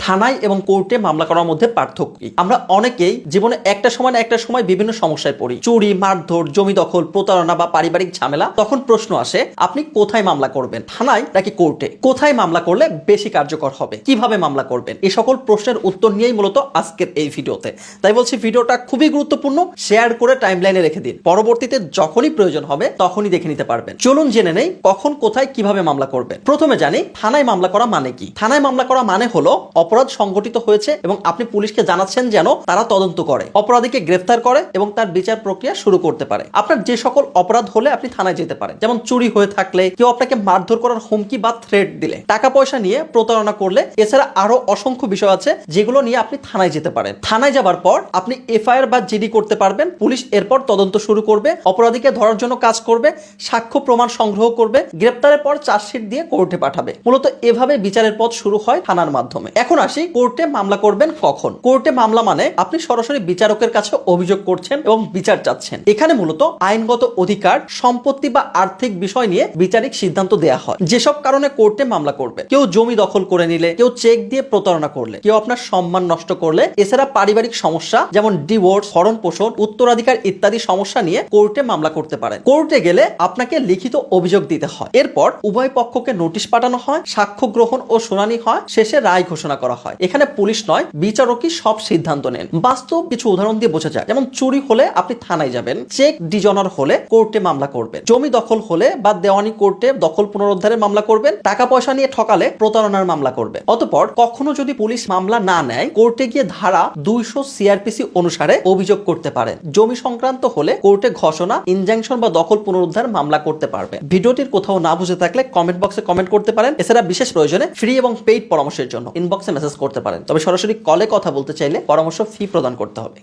থানায় এবং কোর্টে মামলা করার মধ্যে পার্থক্য কি? আমরা অনেকেই জীবনে একটা সময় না একটা সময় বিভিন্ন সমস্যায় পড়ি, চুরি, মারধর, জমি দখল, প্রতারণা বা পারিবারিক ঝামেলা। তখন প্রশ্ন আসে, আপনি কোথায় মামলা করবেন, থানায় নাকি কোর্টে? কোথায় মামলা করলে বেশি কার্যকর হবে, কিভাবে মামলা করবেন, এই সকল প্রশ্নের উত্তর নিয়েই মূলত আজকের এই ভিডিওতে। তাই বলছি ভিডিওটা খুবই গুরুত্বপূর্ণ, শেয়ার করে টাইমলাইনে রেখে দিন, পরবর্তীতে যখনই প্রয়োজন হবে তখনই দেখে নিতে পারবেন। চলুন জেনে নেই কখন, কোথায়, কিভাবে মামলা করবেন। প্রথমে জানি থানায় মামলা করা মানে কি। থানায় মামলা করা মানে হলো অপরাধ সংগঠিত হয়েছে এবং আপনি পুলিশকে জানাচ্ছেন যেন তারা তদন্ত করে, অপরাধীকে গ্রেফতার করে এবং তার বিচার প্রক্রিয়া শুরু করতে পারে। আপনার যে সকল অপরাধ হলে আপনি থানায় যেতে পারেন, যেমন চুরি হয়ে থাকলে, কেউ আপনাকে মারধর করার হুমকি বা থ্রেট দিলে, টাকা পয়সা নিয়ে প্রতারণা করলে, এছাড়া আরো অসংখ্য বিষয় আছে যেগুলো নিয়ে আপনি থানায় যেতে পারেন। থানায় যাবার পর আপনি এফআইআর বা জিডি করতে পারবেন। পুলিশ এরপর তদন্ত শুরু করবে, অপরাধীকে ধরার জন্য কাজ করবে, সাক্ষ্য প্রমাণ সংগ্রহ করবে, গ্রেফতারের পর চার্জশিট দিয়ে কোর্টে পাঠাবে। মূলত এভাবে বিচারের পথ শুরু হয় থানার মাধ্যমে। এখন আসি কোর্টে মামলা করবেন কখন। কোর্টে মামলা মানে আপনি সরাসরি বিচারকের কাছে অভিযোগ করছেন এবং বিচার চাচ্ছেন। এখানে মূলত আইনগত অধিকার, সম্পত্তি বা আর্থিক বিষয় নিয়ে বিচারিক সিদ্ধান্ত দেয়া হয়। যেসব কারণে কোর্টে মামলা করবে, কেউ জমি দখল করে নিলে, কেউ চেক দিয়ে প্রতারণা করলে, কেউ আপনার সম্মান নষ্ট করলে, এছাড়া পারিবারিক সমস্যা যেমন ডিভোর্স, ভরণ পোষণ, উত্তরাধিকার ইত্যাদি সমস্যা নিয়ে কোর্টে মামলা করতে পারেন। কোর্টে গেলে আপনাকে লিখিত অভিযোগ দিতে হয়, এরপর উভয় পক্ষকে নোটিশ পাঠানো হয়, সাক্ষ্য গ্রহণ ও শুনানি হয়, শেষে রায় ঘোষণা করা হয়। এখানে পুলিশ নয়, বিচারকই সব সিদ্ধান্ত নেন। বাস্তব কিছু উদাহরণ দিয়ে বোঝা যায়, যেমন চুরি হলে আপনি থানায় যাবেন, চেক ডিজনার হলে কোর্টে মামলা করবেন, জমি দখল হলে বা দেওয়ানি কোর্টে দখল পুনরুদ্ধারের মামলা করবেন, টাকা পয়সা নিয়ে ঠকালে প্রতারণার মামলা করবেন। অতঃপর কখনো যদি পুলিশ মামলা না নেয়, কোর্টে গিয়ে ধারা 200 সিআরপিসি অনুসারে অভিযোগ করতে পারেন। জমি সংক্রান্ত হলে কোর্টে ঘোষণা, ইনজাংশন বা দখল পুনরুদ্ধার মামলা করতে পারবেন। ভিডিওটির কোথাও না বুঝে থাকলে কমেন্ট বক্সে কমেন্ট করতে পারেন। এছাড়া বিশেষ প্রয়োজনে ফ্রি এবং পেইড পরামর্শের জন্য ইনবক্সে মেসেজ করতে পারেন। তবে সরাসরি কলে কথা বলতে চাইলে পরামর্শ ফি প্রদান করতে হবে।